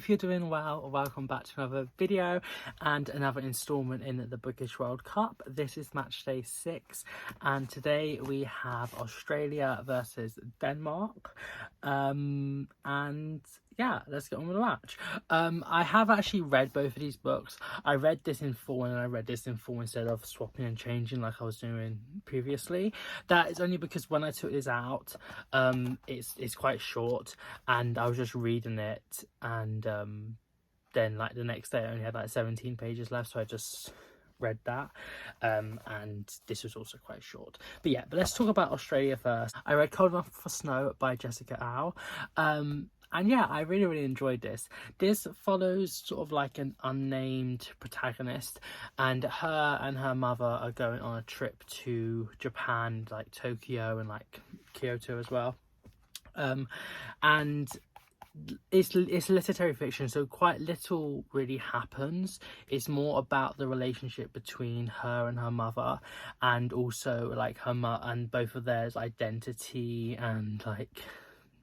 hope you're doing well. Welcome back to another video and another installment in the British World Cup. This is match day 6 and today we have Australia versus Denmark. And yeah, let's get on with the match. I have actually read both of these books. I read this in full and I read this in full instead of swapping and changing like I was doing previously. That is only because when I took this out, it's quite short and I was just reading it, and then like the next day I only had like 17 pages left, so I just read that, and this was also quite short. But let's talk about Australia first. I read Cold Enough for Snow by Jessica Au, and yeah, I really enjoyed this. This follows sort of like an unnamed protagonist, and her mother are going on a trip to Japan, like Tokyo and like Kyoto as well. And it's literary fiction, so quite little really happens. It's more about the relationship between her and her mother, and also like and both of theirs identity and like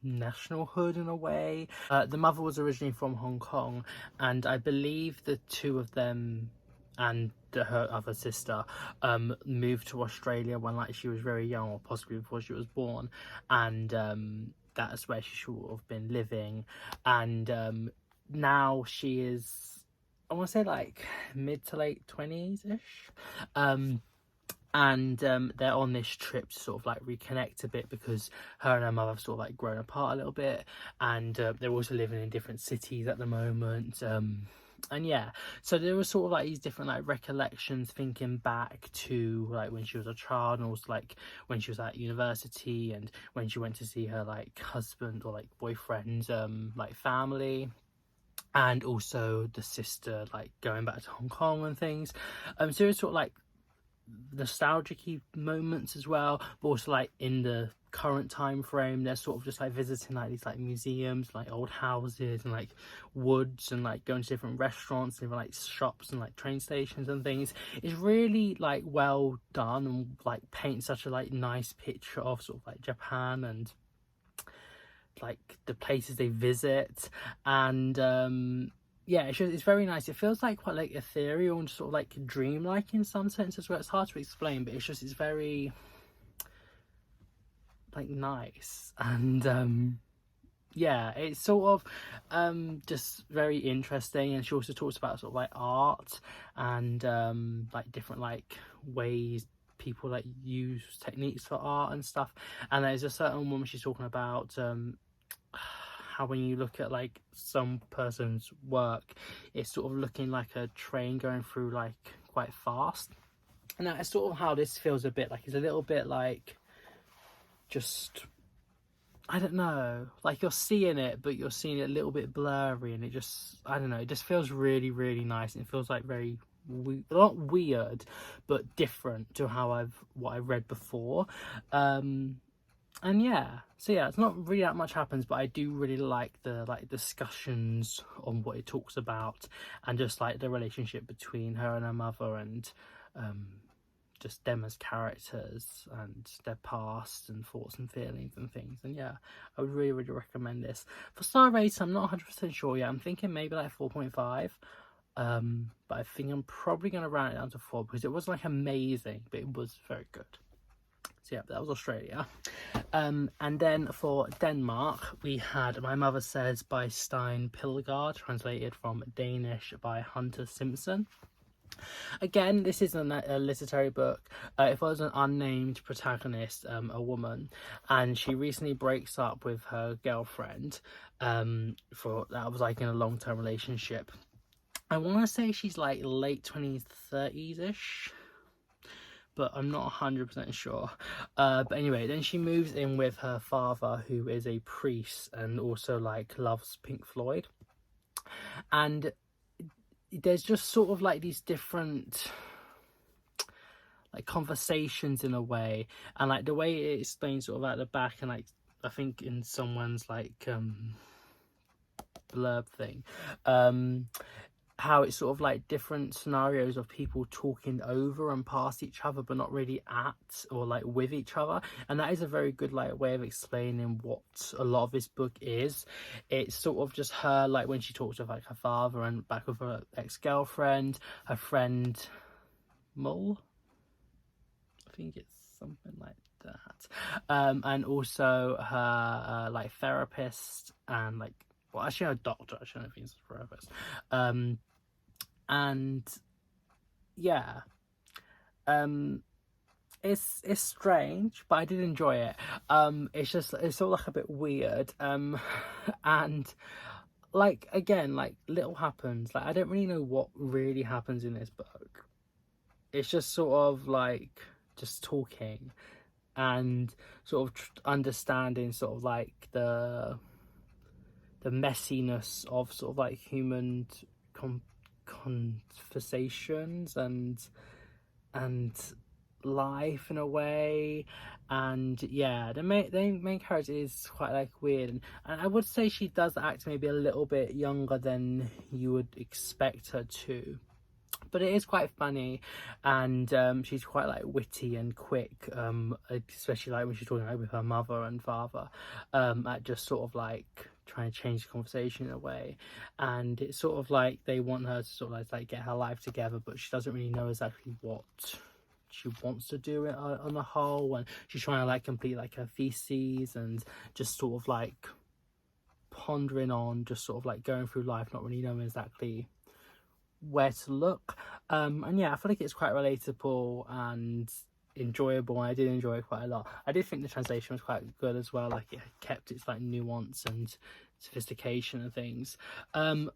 nationalhood in a way. The mother was originally from Hong Kong, and I believe the two of them and her other sister moved to Australia when like she was very young, or possibly before she was born, and that's where she should have been living. And now she is, I want to say like mid to late 20s ish, and they're on this trip to sort of like reconnect a bit, because her and her mother have sort of like grown apart a little bit, and they're also living in different cities at the moment. And yeah, so there were sort of like these different like recollections, thinking back to like when she was a child, and also like when she was at university, and when she went to see her like husband or like boyfriend's like family, and also the sister like going back to Hong Kong and things. So it's sort of like nostalgic moments as well, but also like in the current time frame they're sort of just like visiting like these like museums, like old houses and like woods, and like going to different restaurants, different like shops and like train stations and things. It's really like well done, and like paints such a like nice picture of sort of like Japan and like the places they visit. And yeah, it's very nice. It feels like quite like ethereal and sort of like dreamlike in some sense as well. It's hard to explain, but it's very like nice. And yeah, it's sort of just very interesting. And she also talks about sort of like art and like different like ways people like use techniques for art and stuff. And there's a certain woman she's talking about how when you look at like some person's work, it's sort of looking like a train going through like quite fast. And that's sort of how this feels a bit like. It's a little bit like, just, I don't know, like you're seeing it, but you're seeing it a little bit blurry, and it just, I don't know, it just feels really nice. And it feels like very not weird, but different to how what I've read before. And yeah, so yeah, it's not really that much happens, but I do really like the like discussions on what it talks about, and just like the relationship between her and her mother, and just them as characters and their past and thoughts and feelings and things. And yeah, I would really recommend this. For star rating, I'm not 100% sure yet. I'm thinking maybe like 4.5. But I think I'm probably going to round it down to 4, because it wasn't like amazing, but it was very good. So yeah, that was Australia. And then for Denmark, we had My Mother Says by Stein Pilgaard, translated from Danish by Hunter Simpson. Again, this isn't a literary book. It follows an unnamed protagonist, a woman, and she recently breaks up with her girlfriend that was like in a long-term relationship. I want to say she's like late 20s, 30s-ish, but I'm not 100% sure. But anyway, then she moves in with her father, who is a priest and also like loves Pink Floyd. And there's just sort of like these different like conversations in a way, and like the way it explains sort of at the back, and like I think in someone's like blurb thing, how it's sort of like different scenarios of people talking over and past each other but not really at or like with each other, and that is a very good like way of explaining what a lot of this book is. It's sort of just her, like when she talks with like her father and back with her ex-girlfriend, her friend Mull, I think it's something like that, and also her like therapist, and like, well, actually a doctor, actually I don't think it's a therapist, and yeah, it's strange, but I did enjoy it. It's just, it's all like a bit weird, and like, again, like little happens, like I don't really know what really happens in this book. It's just sort of like just talking and sort of understanding sort of like the messiness of sort of like human conversations and life in a way. And yeah, the main character is quite like weird, and I would say she does act maybe a little bit younger than you would expect her to, but it is quite funny, and she's quite like witty and quick, especially like when she's talking like with her mother and father, at just sort of like trying to change the conversation in a way. And it's sort of like they want her to sort of like get her life together, but she doesn't really know exactly what she wants to do it on the whole, and she's trying to like complete like her theses and just sort of like pondering on just sort of like going through life, not really knowing exactly where to look. And yeah, I feel like it's quite relatable and enjoyable, and I did enjoy it quite a lot. I did think the translation was quite good as well, like it kept its like nuance and sophistication and things.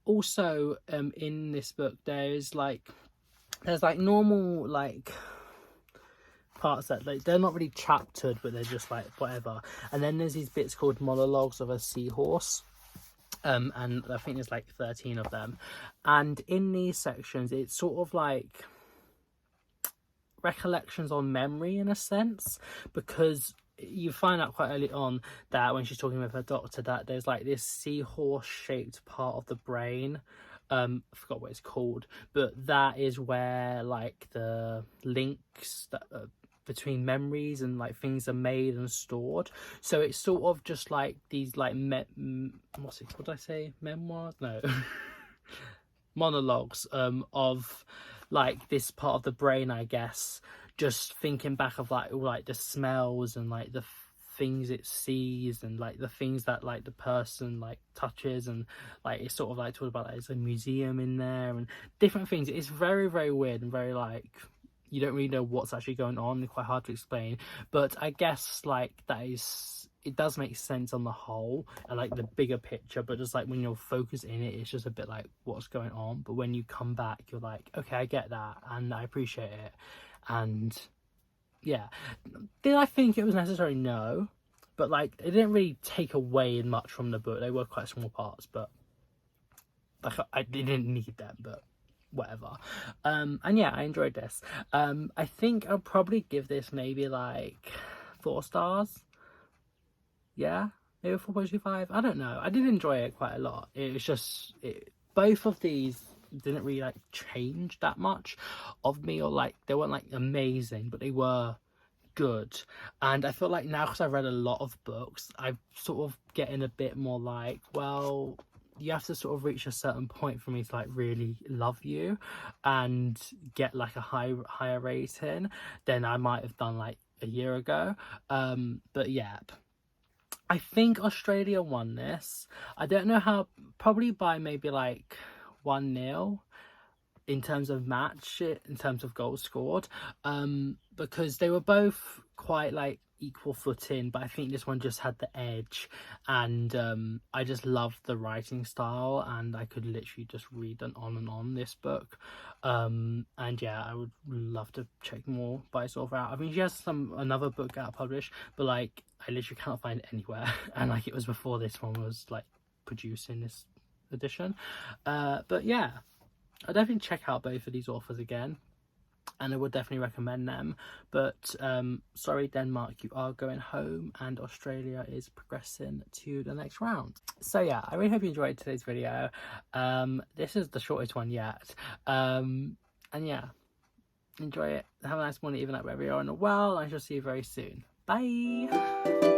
Also, in this book there's like normal like parts that like they're not really chaptered, but they're just like whatever, and then there's these bits called monologues of a seahorse, and I think there's like 13 of them, and in these sections it's sort of like recollections on memory in a sense, because you find out quite early on that when she's talking with her doctor that there's like this seahorse shaped part of the brain, I forgot what it's called, but that is where like the links that between memories and like things are made and stored. So it's sort of just like these like what's it, what did I say, memoirs, no monologues, of like this part of the brain, I guess, just thinking back of like all like the smells and like the things it sees and like the things that like the person like touches, and like it's sort of like talking about like there's a museum in there and different things. It's very, very weird and very like you don't really know what's actually going on. It's quite hard to explain, but I guess like that is, it does make sense on the whole and like the bigger picture, but just like when you're focused in it, it's just a bit like what's going on. But when you come back, you're like, okay, I get that and I appreciate it. And yeah, did I think it was necessary? No, but like it didn't really take away much from the book. They were quite small parts, but like I didn't need them, but whatever. And yeah, I enjoyed this. I think I'll probably give this maybe like 4 stars. Yeah, maybe 4.25. I don't know. I did enjoy it quite a lot. It was just both of these didn't really like change that much of me, or like they weren't like amazing, but they were good. And I feel like now, because I've read a lot of books, I'm sort of getting a bit more like, well, you have to sort of reach a certain point for me to like really love you and get like a higher rating than I might have done like a year ago. But yeah, I think Australia won this. I don't know how, probably by maybe like 1-0 in terms of match, in terms of goals scored, because they were both quite like equal footing, but I think this one just had the edge, and I just loved the writing style, and I could literally just read on and on this book, and yeah, I would love to check more by sort of out. I mean, she has another book out published, but like I literally cannot find it anywhere, and like it was before this one was like producing this edition, but yeah, I'd definitely check out both of these authors again. and I would definitely recommend them. But sorry Denmark, you are going home, and Australia is progressing to the next round. So yeah, I really hope you enjoyed today's video. This is the shortest one yet, and yeah, enjoy it, have a nice morning, even like wherever you are in the world, and I shall see you very soon. Bye.